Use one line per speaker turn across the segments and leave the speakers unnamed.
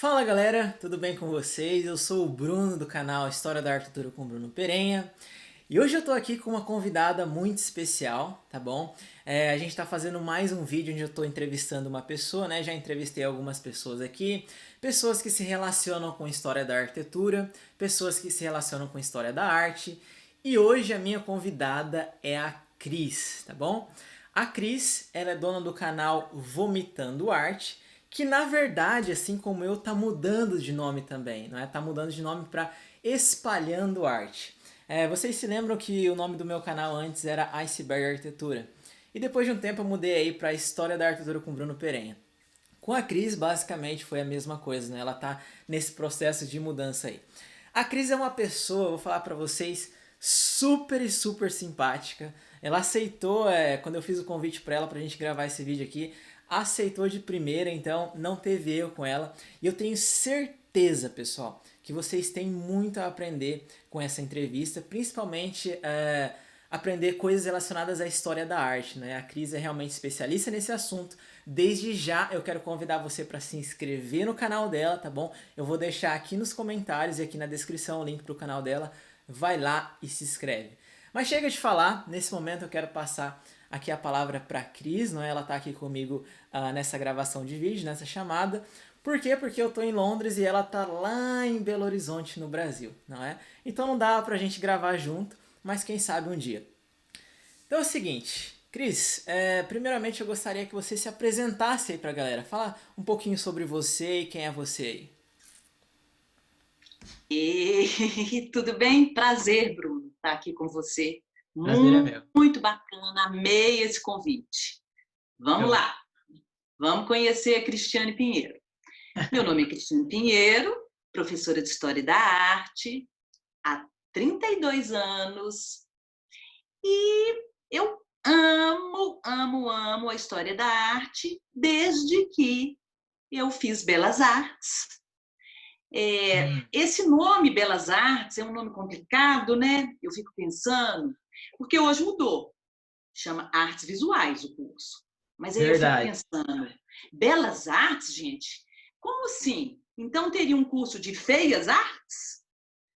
Fala galera, tudo bem com vocês? Eu sou o Bruno do canal História da Arquitetura com Bruno Perenha. E hoje eu tô aqui com uma convidada muito especial, tá bom? A gente tá fazendo mais um vídeo onde eu tô entrevistando uma pessoa, né? Já entrevistei algumas pessoas aqui. Pessoas que se relacionam com história da arquitetura, pessoas que se relacionam com história da arte. E hoje a minha convidada é a Cris, tá bom? A Cris, ela é dona do canal Vomitando Arte, que na verdade, assim como eu, tá mudando de nome também, não é? Tá mudando de nome para Espalhando Arte. Vocês se lembram que o nome do meu canal antes era Iceberg Arquitetura? E depois de um tempo eu mudei aí para História da Arquitetura com Bruno Perenha. Com a Cris, basicamente, foi a mesma coisa, né? Ela tá nesse processo de mudança aí. A Cris é uma pessoa, vou falar pra vocês, super e super simpática. Ela aceitou, quando eu fiz o convite pra ela pra gente gravar esse vídeo aqui, aceitou de primeira, então não teve erro com ela. E eu tenho certeza, pessoal, que vocês têm muito a aprender com essa entrevista, principalmente aprender coisas relacionadas à história da arte, né? A Cris é realmente especialista nesse assunto. Desde já eu quero convidar você para se inscrever no canal dela, tá bom? Eu vou deixar aqui nos comentários e aqui na descrição o link para o canal dela. Vai lá e se inscreve. Mas chega de falar, nesse momento eu quero passar aqui a palavra para a Cris, não é? Ela está aqui comigo nessa gravação de vídeo, nessa chamada. Por quê? Porque eu estou em Londres e ela está lá em Belo Horizonte, no Brasil, não é? Então não dá para a gente gravar junto, mas quem sabe um dia. Então é o seguinte, Cris, primeiramente eu gostaria que você se apresentasse aí pra galera. Fala um pouquinho sobre você e quem é você aí.
E tudo bem? Prazer, Bruno, estar aqui com você.
Prazer é meu.
Muito bacana, amei esse convite. Vamos
Show.
lá, vamos conhecer a Cristiane Pinheiro. Meu nome é Cristiane Pinheiro, professora de História da Arte há 32 anos e eu amo a história da arte desde que eu fiz Belas Artes. Esse nome Belas Artes é um nome complicado, né? Eu fico pensando, porque hoje mudou, chama Artes Visuais o curso. Mas aí eu fico
Verdade.
pensando, Belas Artes, gente? Como assim? Então teria um curso de feias artes?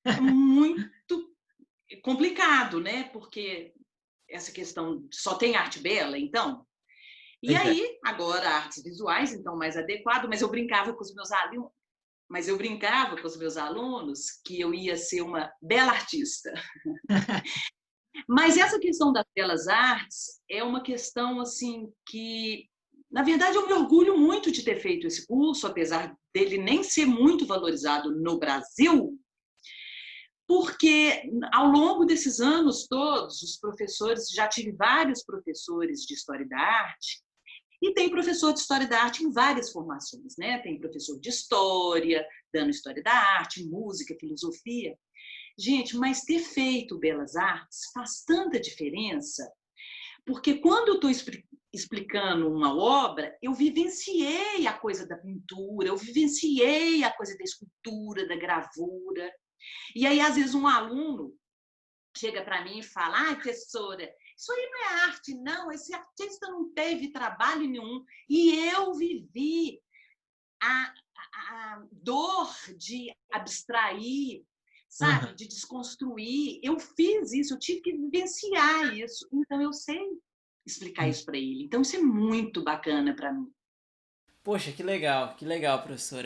É muito complicado, né? Porque essa questão só tem arte bela, então. E
Pois é.
aí, agora artes visuais, então mais adequado, mas eu brincava com os meus alunos, que eu ia ser uma bela artista. Mas essa questão das belas artes é uma questão assim que, na verdade, eu me orgulho muito de ter feito esse curso, apesar dele nem ser muito valorizado no Brasil, porque ao longo desses anos todos, os professores, já tive vários professores de História da Arte, e tem professor de História da Arte em várias formações, né? Tem professor de História, dando História da Arte, música, filosofia. Gente, mas ter feito Belas Artes faz tanta diferença, porque quando eu estou explicando uma obra, eu vivenciei a coisa da pintura, eu vivenciei a coisa da escultura, da gravura. E aí, às vezes, um aluno chega para mim e fala: ai, professora, isso aí não é arte, não, esse artista não teve trabalho nenhum. E eu vivi a dor de abstrair, sabe,
Uhum.
de desconstruir. Eu fiz isso, eu tive que vivenciar isso. Então, eu sei explicar isso para ele. Então, isso é muito bacana para mim.
Poxa, que legal, professor.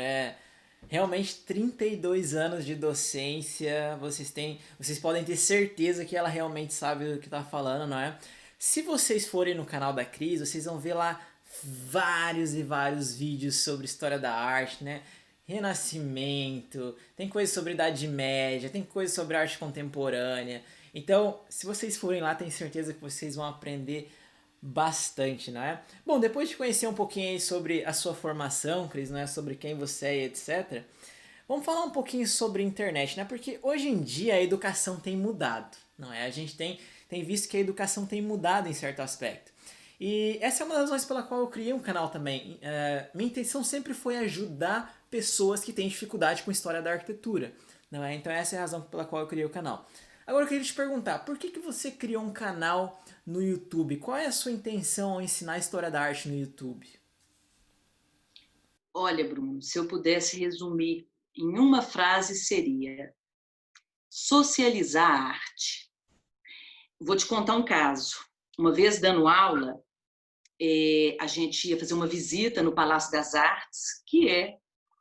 Realmente 32 anos de docência, vocês podem ter certeza que ela realmente sabe do que está falando, não é? Se vocês forem no canal da Cris, vocês vão ver lá vários e vários vídeos sobre história da arte, né? Renascimento, tem coisa sobre Idade Média, tem coisa sobre arte contemporânea. Então, se vocês forem lá, tenho certeza que vocês vão aprender bastante, não é? Bom, depois de conhecer um pouquinho aí sobre a sua formação, Cris, né, sobre quem você é, etc. Vamos falar um pouquinho sobre internet, né? Porque hoje em dia a educação tem mudado, não é? A gente tem visto que a educação tem mudado em certo aspecto. E essa é uma das razões pela qual eu criei um canal também. Minha intenção sempre foi ajudar pessoas que têm dificuldade com história da arquitetura, não é? Então essa é a razão pela qual eu criei o canal. Agora eu queria te perguntar, por que você criou um canal no YouTube? Qual é a sua intenção ao ensinar a história da arte no YouTube?
Olha, Bruno, se eu pudesse resumir em uma frase, seria socializar a arte. Vou te contar um caso. Uma vez dando aula, a gente ia fazer uma visita no Palácio das Artes, que é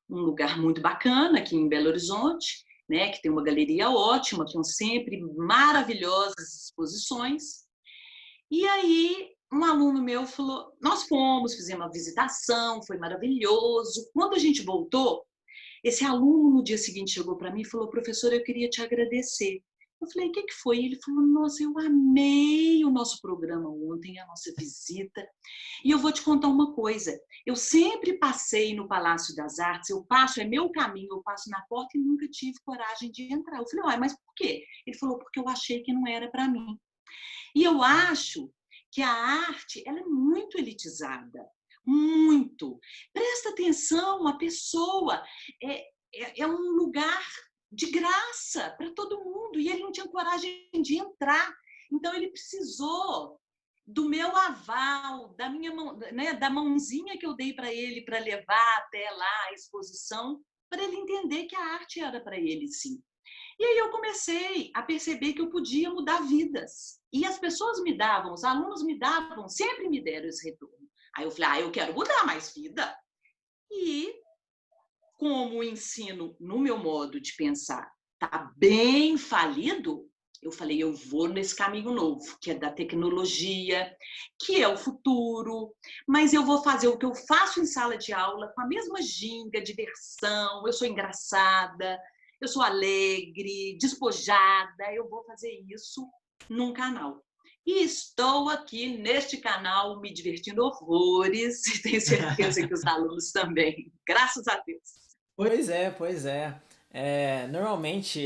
um lugar muito bacana aqui em Belo Horizonte, né, que tem uma galeria ótima, com sempre maravilhosas exposições. E aí, um aluno meu falou: nós fomos, fizemos uma visitação, foi maravilhoso. Quando a gente voltou, esse aluno no dia seguinte chegou para mim e falou: professor, eu queria te agradecer. Eu falei: o que foi? Ele falou: nossa, eu amei o nosso programa ontem, a nossa visita. E eu vou te contar uma coisa: eu sempre passei no Palácio das Artes, eu passo, é meu caminho, eu passo na porta e nunca tive coragem de entrar. Eu falei: mas por quê? Ele falou: porque eu achei que não era para mim. E eu acho que a arte, ela é muito elitizada, muito. Presta atenção, a pessoa é um lugar de graça para todo mundo, e ele não tinha coragem de entrar. Então, ele precisou do meu aval, da minha mão, né, da mãozinha que eu dei para ele para levar até lá a exposição, para ele entender que a arte era para ele, sim. E aí eu comecei a perceber que eu podia mudar vidas. E as pessoas me davam, os alunos me davam, sempre me deram esse retorno. Aí eu falei: eu quero mudar mais vida. E como o ensino, no meu modo de pensar, está bem falido, eu falei: eu vou nesse caminho novo, que é da tecnologia, que é o futuro, mas eu vou fazer o que eu faço em sala de aula com a mesma ginga, diversão, eu sou engraçada, eu sou alegre, despojada, eu vou fazer isso num canal. E estou aqui neste canal me divertindo horrores, e tenho certeza que os alunos também, graças a Deus.
Pois é, pois é. Normalmente,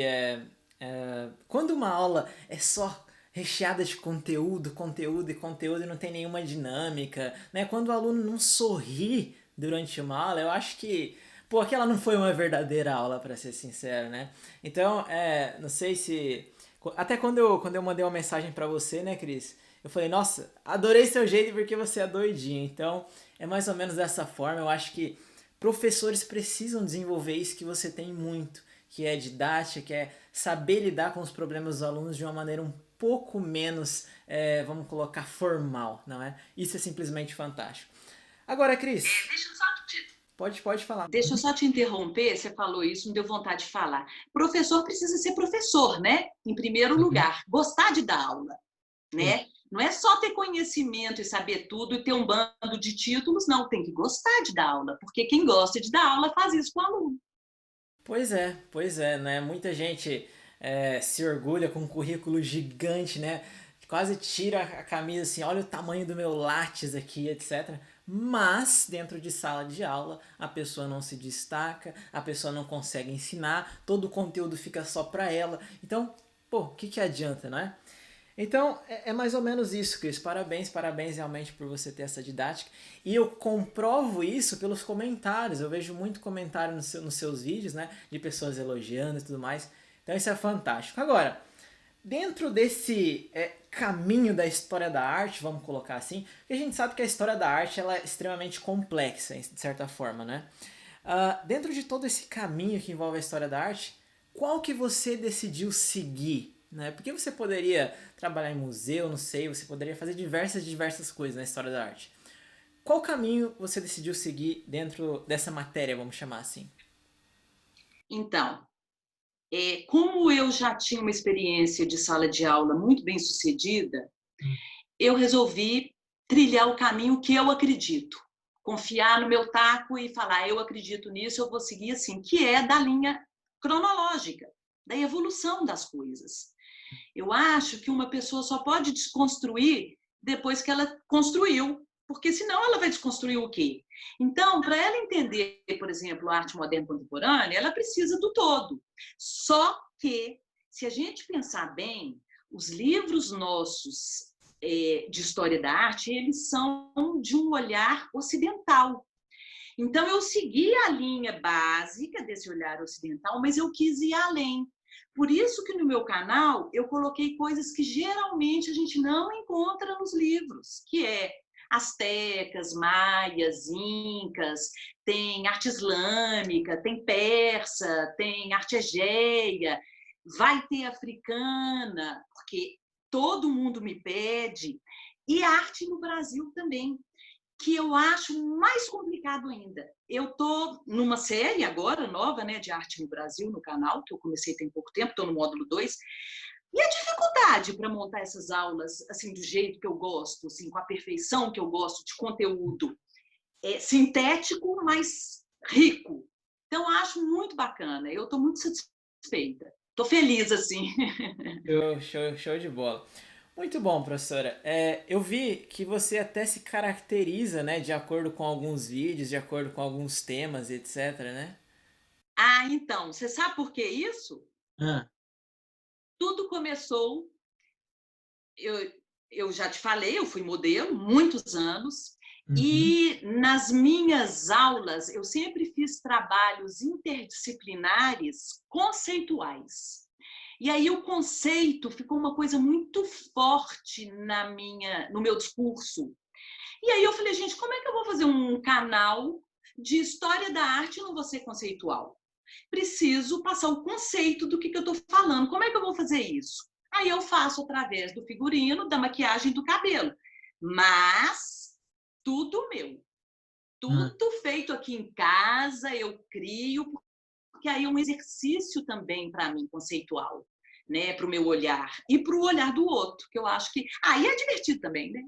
quando uma aula é só recheada de conteúdo, conteúdo e conteúdo e não tem nenhuma dinâmica, né? Quando o aluno não sorri durante uma aula, eu acho que, pô, aquela não foi uma verdadeira aula, para ser sincero, né? Então, não sei se... Até quando eu mandei uma mensagem para você, né, Cris? Eu falei: nossa, adorei seu jeito porque você é doidinho. Então, é mais ou menos dessa forma. Eu acho que professores precisam desenvolver isso que você tem muito, que é didática, que é saber lidar com os problemas dos alunos de uma maneira um pouco menos, vamos colocar, formal, não é? Isso é simplesmente fantástico. Agora, Cris,
Deixa eu só te
pode falar.
Deixa eu só te interromper, você falou isso, me deu vontade de falar. Professor precisa ser professor, né? Em primeiro
Uhum.
lugar, gostar de dar aula,
Sim.
né? Não é só ter conhecimento e saber tudo e ter um bando de títulos, não, tem que gostar de dar aula, porque quem gosta de dar aula faz isso com o aluno.
Pois é, né? Muita gente se orgulha com um currículo gigante, né? Quase tira a camisa assim, olha o tamanho do meu látis aqui, etc. Mas dentro de sala de aula a pessoa não se destaca, a pessoa não consegue ensinar, todo o conteúdo fica só para ela. Então, pô, o que adianta, não é? Então, é mais ou menos isso, Cris. Parabéns, parabéns realmente por você ter essa didática. E eu comprovo isso pelos comentários. Eu vejo muito comentário nos seus vídeos, né? De pessoas elogiando e tudo mais. Então, isso é fantástico. Agora, dentro desse caminho da história da arte, vamos colocar assim, porque a gente sabe que a história da arte ela é extremamente complexa, de certa forma, né? Dentro de todo esse caminho que envolve a história da arte, qual que você decidiu seguir? Né? Porque você poderia trabalhar em museu, não sei, você poderia fazer diversas coisas na história da arte. Qual caminho você decidiu seguir dentro dessa matéria, vamos chamar assim?
Então, como eu já tinha uma experiência de sala de aula muito bem sucedida, eu resolvi trilhar o caminho que eu acredito. Confiar no meu taco e falar: eu acredito nisso, eu vou seguir assim, que é da linha cronológica, da evolução das coisas. Eu acho que uma pessoa só pode desconstruir depois que ela construiu, porque senão ela vai desconstruir o quê? Então, para ela entender, por exemplo, a arte moderna contemporânea, ela precisa do todo. Só que, se a gente pensar bem, os livros nossos de história da arte, eles são de um olhar ocidental. Então, eu segui a linha básica desse olhar ocidental, mas eu quis ir além. Por isso que no meu canal eu coloquei coisas que geralmente a gente não encontra nos livros, que é astecas, maias, incas, tem arte islâmica, tem persa, tem arte egéia, vai ter africana, porque todo mundo me pede, e arte no Brasil também, que eu acho mais complicado ainda. Eu estou numa série agora, nova, né, de arte no Brasil, no canal, que eu comecei tem pouco tempo, estou no módulo 2. E a dificuldade para montar essas aulas assim do jeito que eu gosto, assim, com a perfeição que eu gosto de conteúdo sintético, mas rico. Então, acho muito bacana. Eu estou muito satisfeita. Estou feliz, assim.
Show de bola. Muito bom, professora. Eu vi que você até se caracteriza, né, de acordo com alguns vídeos, de acordo com alguns temas, etc, né?
Ah, então, você sabe por que isso?
Ah.
Tudo começou, eu, eu já te falei, eu fui modelo muitos anos,
Uhum.
e nas minhas aulas eu sempre fiz trabalhos interdisciplinares conceituais. E aí o conceito ficou uma coisa muito forte no meu discurso. E aí eu falei, gente, como é que eu vou fazer um canal de história da arte e não vou ser conceitual? Preciso passar o conceito do que eu estou falando. Como é que eu vou fazer isso? Aí eu faço através do figurino, da maquiagem, do cabelo. Mas tudo meu.
Ah.
Tudo feito aqui em casa, eu crio, porque aí é um exercício também para mim, conceitual, né? Para o meu olhar. E para o olhar do outro, que eu acho que. Aí é divertido também, né?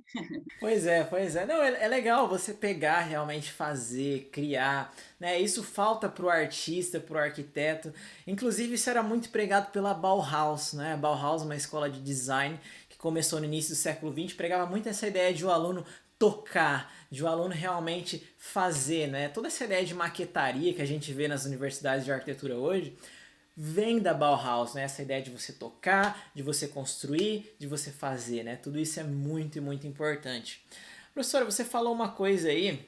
Pois é, pois é. Não, é legal você pegar, realmente fazer, criar, né? Isso falta pro artista, pro arquiteto. Inclusive, isso era muito pregado pela Bauhaus, né? A Bauhaus, uma escola de design que começou no início do século XX, pregava muito essa ideia de o aluno tocar, de o aluno realmente fazer, né? Toda essa ideia de maquetaria que a gente vê nas universidades de arquitetura hoje, vem da Bauhaus, né? Essa ideia de você tocar, de você construir, de você fazer, né? Tudo isso é muito e muito importante. Professora, você falou uma coisa aí,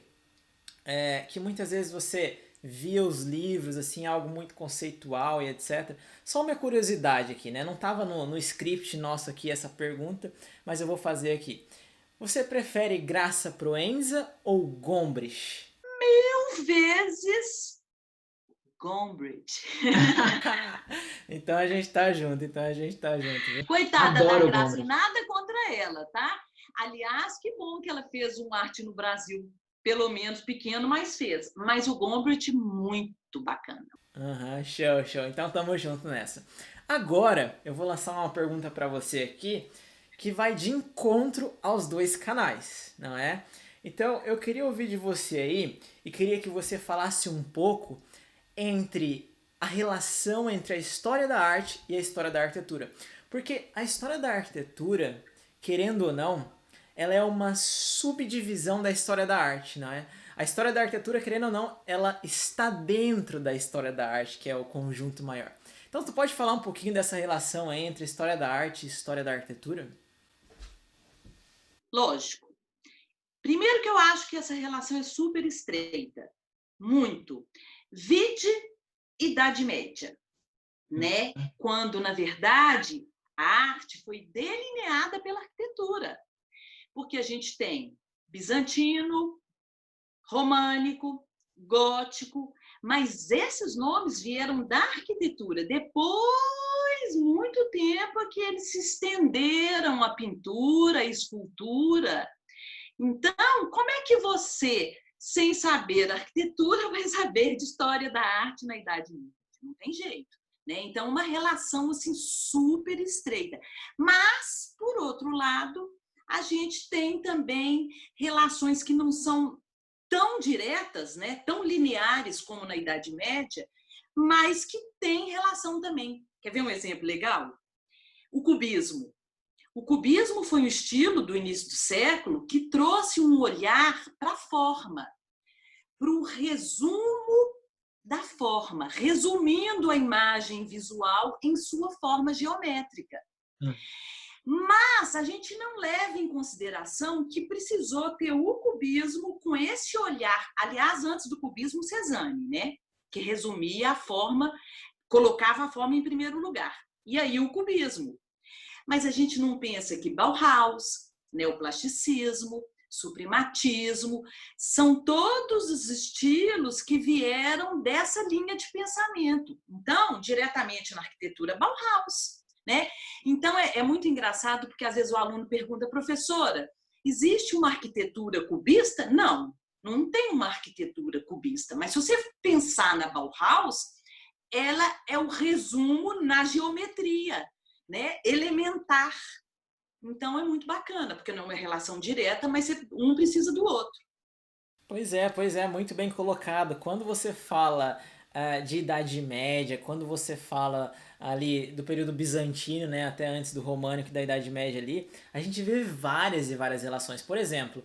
que muitas vezes você via os livros, assim, algo muito conceitual e etc. Só uma curiosidade aqui, né? Não estava no script nosso aqui essa pergunta, mas eu vou fazer aqui. Você prefere Graça Proenza ou Gombrich?
Vezes Gombrich.
Então a gente tá junto, então a gente tá junto, viu?
Coitada da
Adoro o
Graça,
Gombrich.
nada contra ela, tá? Aliás, que bom que ela fez um arte no Brasil, pelo menos pequeno, mas fez. Mas o Gombrich, muito bacana.
Aham, show, show. Então tamo junto nessa. Agora eu vou lançar uma pergunta pra você aqui que vai de encontro aos dois canais, não é? Então eu queria ouvir de você aí e queria que você falasse um pouco entre a relação entre a história da arte e a história da arquitetura. Porque a história da arquitetura, querendo ou não, ela é uma subdivisão da história da arte, não é? A história da arquitetura, querendo ou não, ela está dentro da história da arte, que é o conjunto maior. Então, tu pode falar um pouquinho dessa relação aí entre história da arte e história da arquitetura?
Lógico. Primeiro que eu acho que essa relação é super estreita. Muito. Vide Idade Média, né? Quando, na verdade, a arte foi delineada pela arquitetura. Porque a gente tem bizantino, românico, gótico, mas esses nomes vieram da arquitetura. Depois, muito tempo, é que eles se estenderam à pintura, à escultura. Então, como é que você, sem saber arquitetura, vai saber de história da arte na Idade Média? Não tem jeito. Né? Então, uma relação assim, super estreita. Mas, por outro lado, a gente tem também relações que não são tão diretas, né? Tão lineares como na Idade Média, mas que têm relação também. Quer ver um exemplo legal? O cubismo. O cubismo foi um estilo do início do século que trouxe um olhar para a forma, para o resumo da forma, resumindo a imagem visual em sua forma geométrica. Mas a gente não leva em consideração que precisou ter o cubismo com esse olhar, aliás, antes do cubismo, Cézanne, né? Que resumia a forma, colocava a forma em primeiro lugar. E aí o cubismo. Mas a gente não pensa que Bauhaus, neoplasticismo, suprematismo, são todos os estilos que vieram dessa linha de pensamento. Então, diretamente na arquitetura Bauhaus, né? Então, é muito engraçado, porque às vezes o aluno pergunta, professora, existe uma arquitetura cubista? Não, não tem uma arquitetura cubista, mas se você pensar na Bauhaus, ela é o resumo na geometria, né? Elementar. Então é muito bacana, porque não é uma relação direta, mas um precisa do outro.
Pois é, muito bem colocado. Quando você fala de Idade Média, quando você fala ali do período bizantino, né, até antes do românico e da Idade Média ali, a gente vê várias e várias relações. Por exemplo,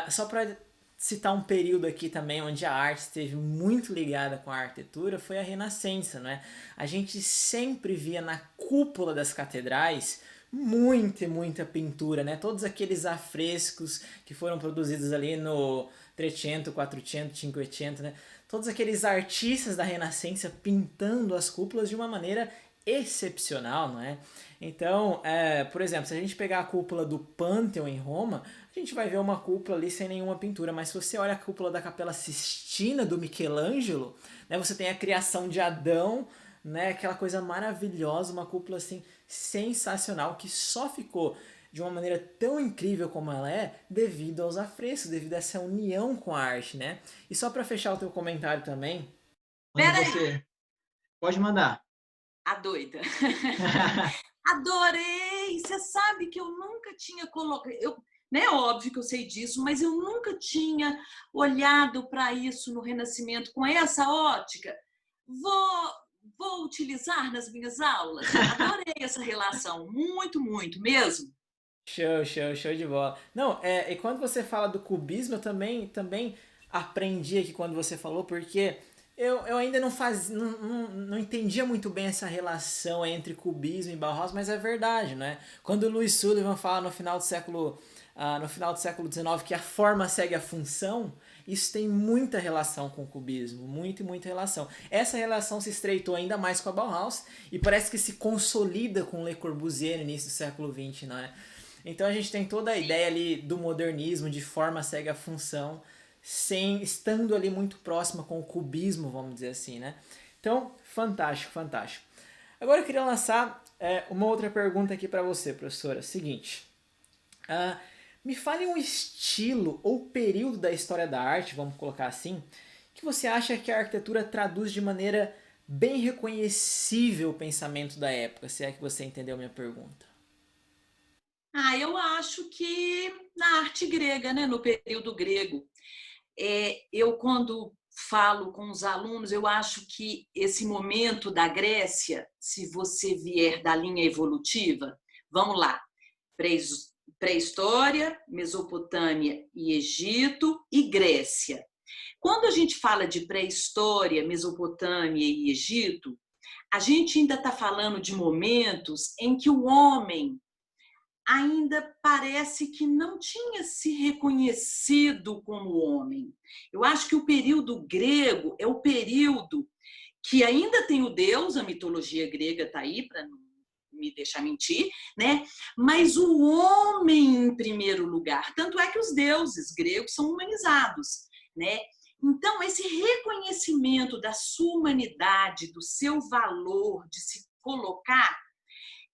só para citar um período aqui também onde a arte esteve muito ligada com a arquitetura, foi a Renascença, né? A gente sempre via na cúpula das catedrais muita e muita pintura, né? Todos aqueles afrescos que foram produzidos ali no 300, 400, 500, né? Todos aqueles artistas da Renascença pintando as cúpulas de uma maneira excepcional, não é? Então, por exemplo, se a gente pegar a cúpula do Pânteon em Roma, a gente vai ver uma cúpula ali sem nenhuma pintura, mas se você olha a cúpula da Capela Sistina do Michelangelo, né, você tem a criação de Adão, né, aquela coisa maravilhosa, uma cúpula assim sensacional que só ficou de uma maneira tão incrível como ela é devido aos afrescos, devido a essa união com a arte, né? E só para fechar o teu comentário também, quando
Peraí,
você pode mandar.
a doida. Adorei! Você sabe que eu nunca tinha colocado. Né, óbvio que eu sei disso, mas eu nunca tinha olhado para isso no Renascimento com essa ótica. Vou, vou utilizar nas minhas aulas. Adorei essa relação, muito, muito mesmo.
Show de bola. Não, e quando você fala do cubismo, eu também aprendi aqui quando você falou, porque eu ainda não entendia muito bem essa relação entre cubismo e Bauhaus, mas é verdade, né? Quando o Louis Sullivan fala no final do século XIX que a forma segue a função, isso tem muita relação com o cubismo, muita relação. Essa relação se estreitou ainda mais com a Bauhaus e parece que se consolida com Le Corbusier no início do século XX, não é? Então a gente tem toda a ideia ali do modernismo, de forma segue a função, sem estando ali muito próxima com o cubismo, vamos dizer assim, né? Então, fantástico, fantástico. Agora eu queria lançar uma outra pergunta aqui para você, professora. Seguinte, me fale um estilo ou período da história da arte, vamos colocar assim, que você acha que a arquitetura traduz de maneira bem reconhecível o pensamento da época, se é que você entendeu a minha pergunta.
Eu acho que na arte grega, né, no período grego. Eu, quando falo com os alunos, eu acho que esse momento da Grécia, se você vier da linha evolutiva, vamos lá, pré-história, Mesopotâmia e Egito e Grécia. Quando a gente fala de pré-história, Mesopotâmia e Egito, a gente ainda está falando de momentos em que o homem ainda parece que não tinha se reconhecido como homem. Eu acho que o período grego é o período que ainda tem o Deus, a mitologia grega está aí para não me deixar mentir, né? Mas o homem em primeiro lugar. Tanto é que os deuses gregos são humanizados, né? Então, esse reconhecimento da sua humanidade, do seu valor, de se colocar,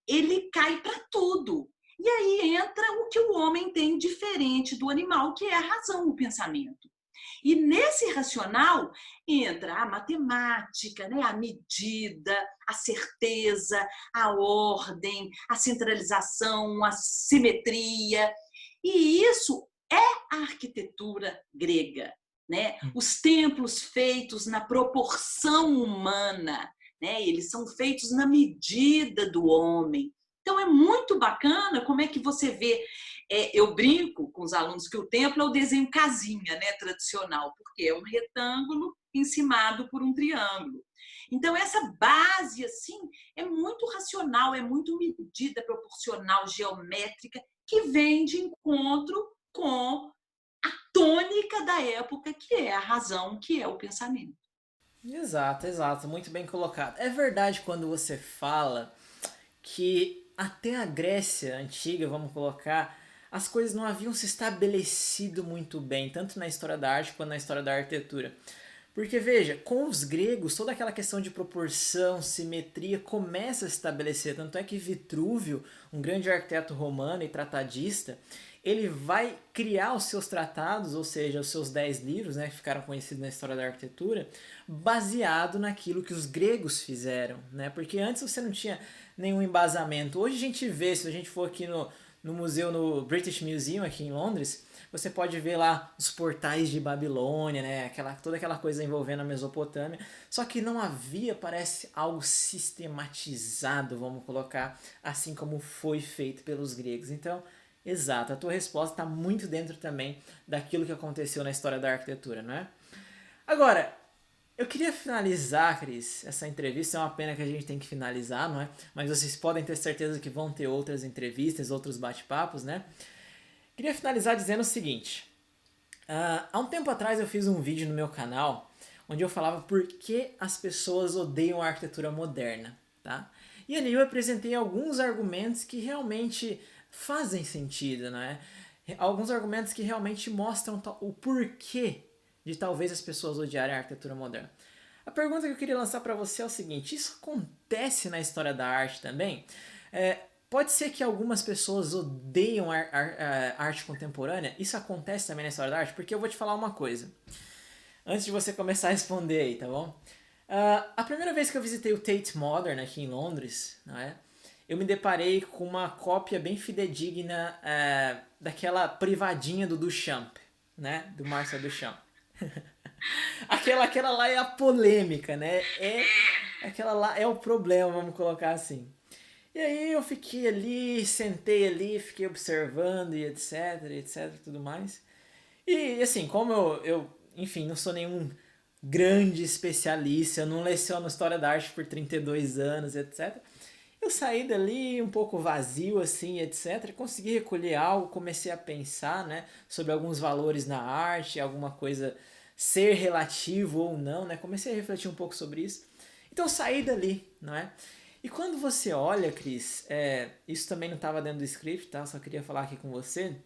ele cai para tudo. E aí entra o que o homem tem diferente do animal, que é a razão, o pensamento. E nesse racional entra a matemática, né? A medida, a certeza, a ordem, a centralização, a simetria. E isso é a arquitetura grega, né? Os templos feitos na proporção humana, né? Eles são feitos na medida do homem. Então é muito bacana como é que você vê. Eu brinco com os alunos que o templo é o desenho casinha, né, tradicional, porque é um retângulo encimado por um triângulo. Então essa base assim é muito racional, é muito medida, proporcional, geométrica, que vem de encontro com a tônica da época, que é a razão, que é o pensamento.
Exato, muito bem colocado. É verdade quando você fala que até a Grécia antiga, vamos colocar, as coisas não haviam se estabelecido muito bem, tanto na história da arte quanto na história da arquitetura. Porque veja, com os gregos, toda aquela questão de proporção, simetria começa a se estabelecer. Tanto é que Vitrúvio, um grande arquiteto romano e tratadista, ele vai criar os seus tratados, ou seja, os seus 10 livros, né, que ficaram conhecidos na história da arquitetura, baseado naquilo que os gregos fizeram, né? Porque antes você não tinha nenhum embasamento. Hoje a gente vê, se a gente for aqui no museu, no British Museum aqui em Londres, você pode ver lá os portais de Babilônia, né? Toda aquela coisa envolvendo a Mesopotâmia. Só que não havia, parece, algo sistematizado, vamos colocar, assim como foi feito pelos gregos. Então, exato, a tua resposta está muito dentro também daquilo que aconteceu na história da arquitetura, não é? Agora, eu queria finalizar, Cris, essa entrevista. É uma pena que a gente tem que finalizar, não é? Mas vocês podem ter certeza que vão ter outras entrevistas, outros bate-papos, né? Queria finalizar dizendo o seguinte. Há um tempo atrás eu fiz um vídeo no meu canal onde eu falava por que as pessoas odeiam a arquitetura moderna, tá? E ali eu apresentei alguns argumentos que realmente fazem sentido, né? Alguns argumentos que realmente mostram o porquê de talvez as pessoas odiarem a arquitetura moderna. A pergunta que eu queria lançar para você é o seguinte: isso acontece na história da arte também? Pode ser que algumas pessoas odeiam a arte contemporânea? Isso acontece também na história da arte? Porque eu vou te falar uma coisa. Antes de você começar a responder aí, tá bom? A primeira vez que eu visitei o Tate Modern aqui em Londres, não é? Eu me deparei com uma cópia bem fidedigna daquela privadinha do Duchamp, né? Do Marcel Duchamp. aquela lá é a polêmica, né? Aquela lá é o problema, vamos colocar assim. E aí eu fiquei ali, sentei ali, fiquei observando e etc, tudo mais. E assim, como enfim, não sou nenhum grande especialista, eu não leciono História da Arte por 32 anos, etc. Eu saí dali um pouco vazio, assim, etc. Consegui recolher algo, comecei a pensar, né, sobre alguns valores na arte, alguma coisa ser relativo ou não, né? Comecei a refletir um pouco sobre isso. Então saí dali, não é? E quando você olha, Cris, isso também não estava dentro do script, tá? Só queria falar aqui com você.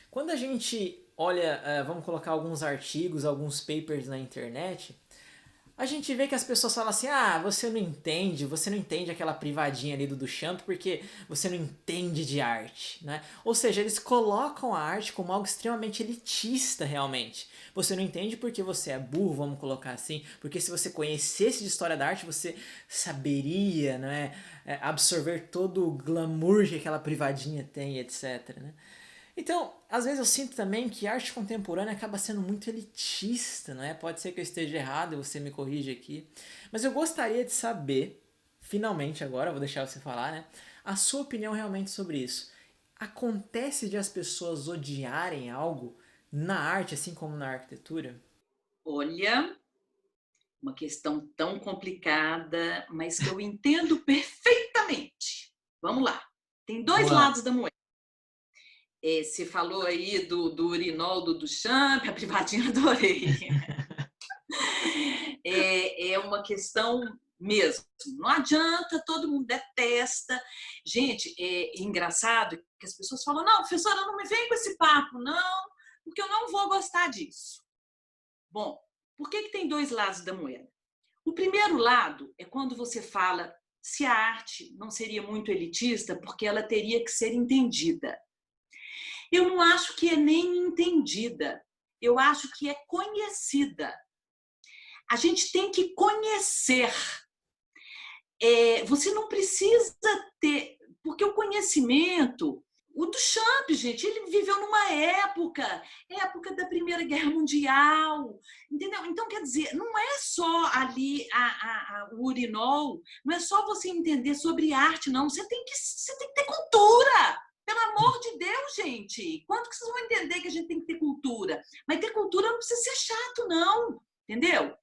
Quando a gente olha, vamos colocar alguns artigos, alguns papers na internet, a gente vê que as pessoas falam assim: ah, você não entende aquela privadinha ali do Duchamp porque você não entende de arte, né? Ou seja, eles colocam a arte como algo extremamente elitista realmente. Você não entende porque você é burro, vamos colocar assim, porque se você conhecesse de história da arte, você saberia, né, absorver todo o glamour que aquela privadinha tem, etc, né? Então, às vezes eu sinto também que a arte contemporânea acaba sendo muito elitista, não é? Pode ser que eu esteja errado e você me corrige aqui. Mas eu gostaria de saber, finalmente agora, vou deixar você falar, né? A sua opinião realmente sobre isso. Acontece de as pessoas odiarem algo na arte, assim como na arquitetura?
Olha, uma questão tão complicada, mas que eu entendo perfeitamente. Vamos lá. Tem dois
Vamos lá.
lados da moeda. Você falou aí do urinol do Duchamp, a privadinha adorei. É uma questão mesmo. Não adianta, todo mundo detesta. Gente, é engraçado que as pessoas falam: não, professora, não me vem com esse papo, não, porque eu não vou gostar disso. Bom, por que tem dois lados da moeda? O primeiro lado é quando você fala se a arte não seria muito elitista porque ela teria que ser entendida. Eu não acho que é nem entendida, eu acho que é conhecida. A gente tem que conhecer. Você não precisa ter, porque o conhecimento, o Duchamp, gente, ele viveu numa época da Primeira Guerra Mundial, entendeu? Então, quer dizer, não é só ali o urinol, não é só você entender sobre arte, não. Você tem que ter cultura. Pelo amor de Deus, gente. Quanto que vocês vão entender que a gente tem que ter cultura? Mas ter cultura não precisa ser chato, não. Entendeu?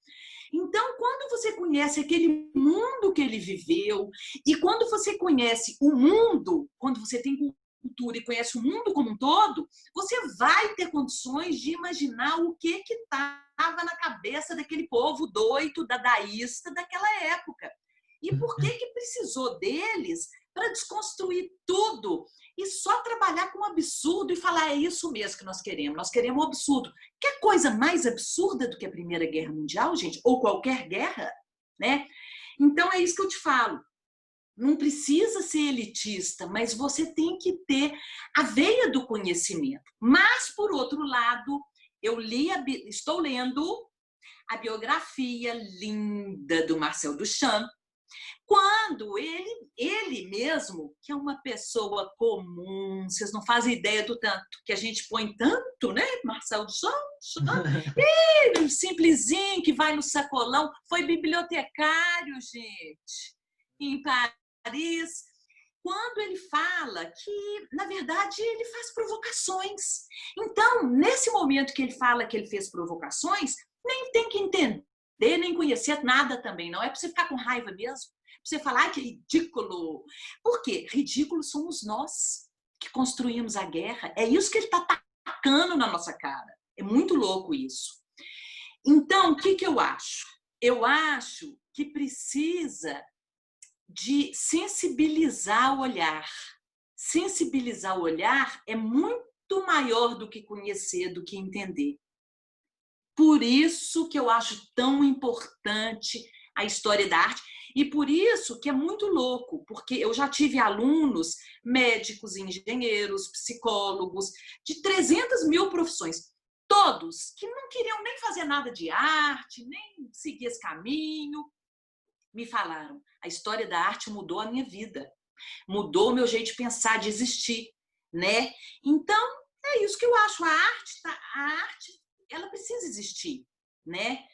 Então, quando você conhece aquele mundo que ele viveu, e quando você conhece o mundo, quando você tem cultura e conhece o mundo como um todo, você vai ter condições de imaginar o que estava na cabeça daquele povo doido, dadaísta daquela época. E por que precisou deles para desconstruir tudo e só trabalhar com o absurdo e falar, é isso mesmo que nós queremos um absurdo. Quer coisa mais absurda do que a Primeira Guerra Mundial, gente? Ou qualquer guerra, né? Então é isso que eu te falo. Não precisa ser elitista, mas você tem que ter a veia do conhecimento. Mas, por outro lado, estou lendo a biografia linda do Marcel Duchamp, quando ele mesmo, que é uma pessoa comum, vocês não fazem ideia do tanto que a gente põe tanto, né? Marcel Duchamp, ele, simplesinho, que vai no sacolão, foi bibliotecário, gente, em Paris. Quando ele fala que, na verdade, ele faz provocações. Então, nesse momento que ele fala que ele fez provocações, nem tem que entender, nem conhecer nada também, não é para você ficar com raiva mesmo. Você falar, que ridículo. Por quê? Ridículo somos nós que construímos a guerra. É isso que ele está tacando na nossa cara. É muito louco isso. Então, o que eu acho? Eu acho que precisa de sensibilizar o olhar. Sensibilizar o olhar é muito maior do que conhecer, do que entender. Por isso que eu acho tão importante a história da arte. E por isso que é muito louco, porque eu já tive alunos, médicos, engenheiros, psicólogos, de 300 mil profissões, todos que não queriam nem fazer nada de arte, nem seguir esse caminho, me falaram, a história da arte mudou a minha vida, mudou o meu jeito de pensar, de existir, né? Então, é isso que eu acho, a arte ela precisa existir, né?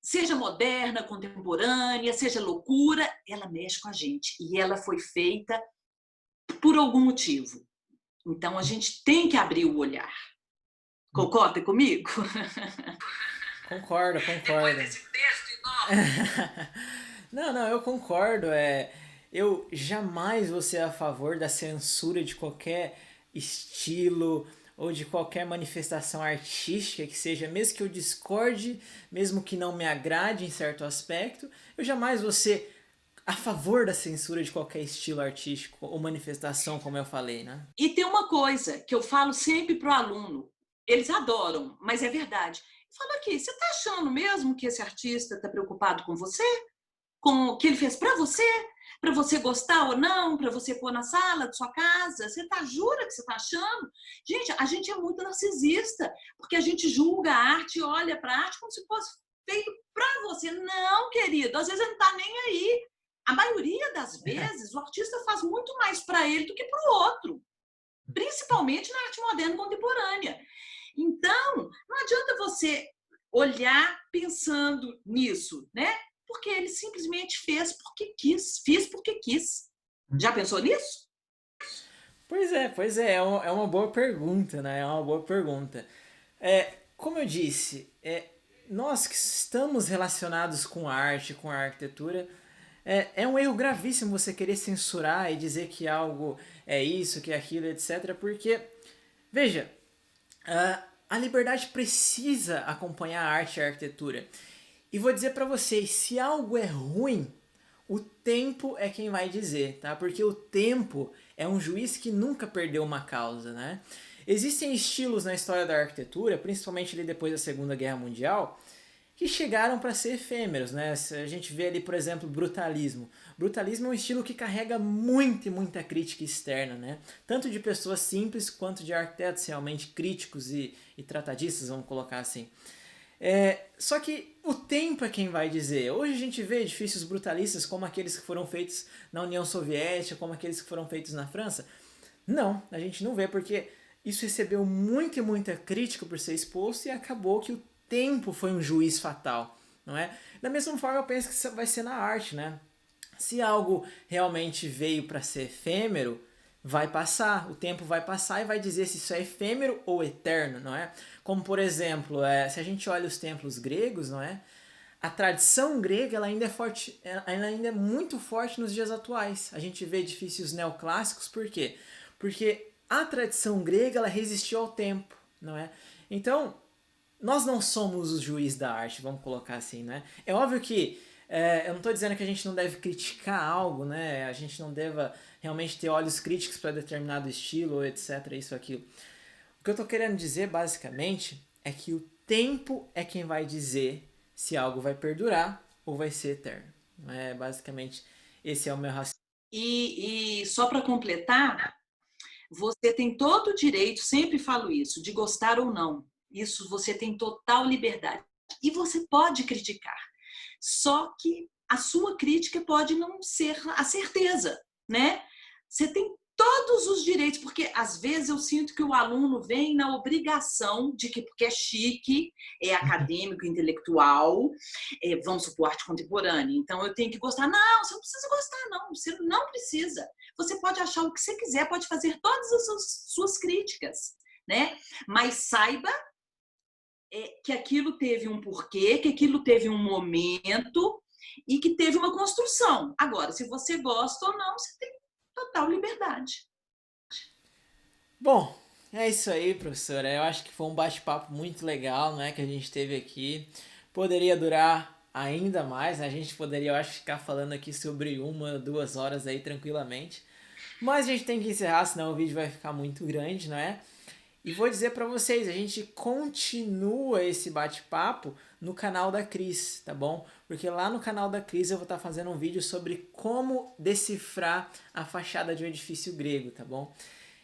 Seja moderna, contemporânea, seja loucura, ela mexe com a gente. E ela foi feita por algum motivo. Então, a gente tem que abrir o olhar. Concorda comigo?
Concordo.
Depois desse texto enorme.
Não, eu concordo. Eu jamais vou ser a favor da censura de qualquer estilo ou de qualquer manifestação artística que seja, mesmo que eu discorde, mesmo que não me agrade em certo aspecto, eu jamais vou ser a favor da censura de qualquer estilo artístico ou manifestação, como eu falei, né?
E tem uma coisa que eu falo sempre pro aluno, eles adoram, mas é verdade. Fala aqui, você está achando mesmo que esse artista está preocupado com você? Com o que ele fez para você gostar ou não, para você pôr na sala de sua casa? Jura que você está achando? Gente, a gente é muito narcisista, porque a gente julga a arte, olha para a arte como se fosse feito para você. Não, querido, às vezes ele não está nem aí. A maioria das vezes, o artista faz muito mais para ele do que para o outro, principalmente na arte moderna contemporânea. Então, não adianta você olhar pensando nisso, né? Porque ele simplesmente fez porque quis, fiz porque quis. Já pensou nisso?
Pois é, é uma boa pergunta, né? É uma boa pergunta. Como eu disse, nós que estamos relacionados com a arte, com a arquitetura, é um erro gravíssimo você querer censurar e dizer que algo é isso, que é aquilo, etc. Porque, veja, a liberdade precisa acompanhar a arte e a arquitetura. E vou dizer para vocês, se algo é ruim, o tempo é quem vai dizer, tá? Porque o tempo é um juiz que nunca perdeu uma causa, né? Existem estilos na história da arquitetura, principalmente ali depois da Segunda Guerra Mundial, que chegaram para ser efêmeros, né? A gente vê ali, por exemplo, brutalismo. Brutalismo é um estilo que carrega muita crítica externa, né? Tanto de pessoas simples quanto de arquitetos realmente críticos e tratadistas, vamos colocar assim. Só que o tempo é quem vai dizer. Hoje a gente vê edifícios brutalistas como aqueles que foram feitos na União Soviética, como aqueles que foram feitos na França. Não, a gente não vê, porque isso recebeu muita crítica por ser exposto e acabou que o tempo foi um juiz fatal, não é? Da mesma forma eu penso que isso vai ser na arte, né? Se algo realmente veio para ser efêmero, vai passar, o tempo vai passar e vai dizer se isso é efêmero ou eterno, não é? Como por exemplo, se a gente olha os templos gregos, não é? A tradição grega ela ainda é forte, ela ainda é muito forte nos dias atuais. A gente vê edifícios neoclássicos, por quê? Porque a tradição grega ela resistiu ao tempo, não é? Então, nós não somos os juízes da arte, vamos colocar assim, né? É óbvio que eu não estou dizendo que a gente não deve criticar algo, né? A gente não deva realmente ter olhos críticos para determinado estilo, ou etc, isso, aquilo. O que eu estou querendo dizer, basicamente, é que o tempo é quem vai dizer se algo vai perdurar ou vai ser eterno. Basicamente, esse é o meu raciocínio.
E só para completar, você tem todo o direito, sempre falo isso, de gostar ou não. Isso você tem total liberdade. E você pode criticar. Só que a sua crítica pode não ser a certeza, né? Você tem todos os direitos, porque às vezes eu sinto que o aluno vem na obrigação de que, porque é chique, é acadêmico, intelectual, vamos supor, arte contemporânea, então eu tenho que gostar. Não, você não precisa gostar, não, você não precisa. Você pode achar o que você quiser, pode fazer todas as suas críticas, né? Mas saiba que aquilo teve um porquê, que aquilo teve um momento e que teve uma construção. Agora, se você gosta ou não, você tem total liberdade.
Bom, é isso aí, professora. Eu acho que foi um bate-papo muito legal, né, que a gente teve aqui. Poderia durar ainda mais, né? A gente poderia, eu acho, ficar falando aqui sobre 1, 2 horas aí tranquilamente. Mas a gente tem que encerrar, senão o vídeo vai ficar muito grande, não é? E vou dizer para vocês, a gente continua esse bate-papo no canal da Cris, tá bom? Porque lá no canal da Cris eu vou estar fazendo um vídeo sobre como decifrar a fachada de um edifício grego, tá bom?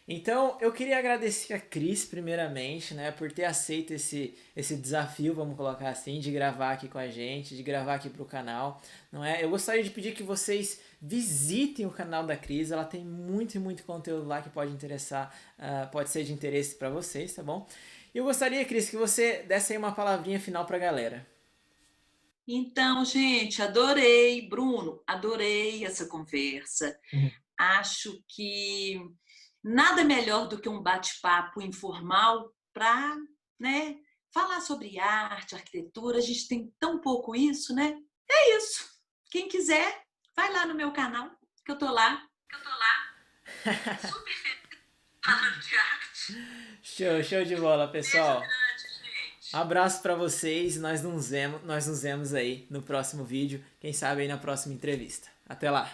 Então, eu queria agradecer a Cris, primeiramente, né, por ter aceito esse desafio, vamos colocar assim, de gravar aqui com a gente, de gravar aqui para o canal, não é? Eu gostaria de pedir que vocês visitem o canal da Cris, ela tem muito e muito conteúdo lá que pode interessar, pode ser de interesse para vocês, tá bom? E eu gostaria, Cris, que você desse aí uma palavrinha final para a galera.
Então, gente, adorei, Bruno, adorei essa conversa. Acho que nada melhor do que um bate-papo informal para, né, falar sobre arte, arquitetura. A gente tem tão pouco isso, né? É isso. Quem quiser, vai lá no meu canal, que eu tô lá. Super feliz falando de arte.
Show, show de bola,
Beijo
pessoal.
grande, gente.
Abraço para vocês, nós nos vemos aí no próximo vídeo, quem sabe aí na próxima entrevista. Até lá!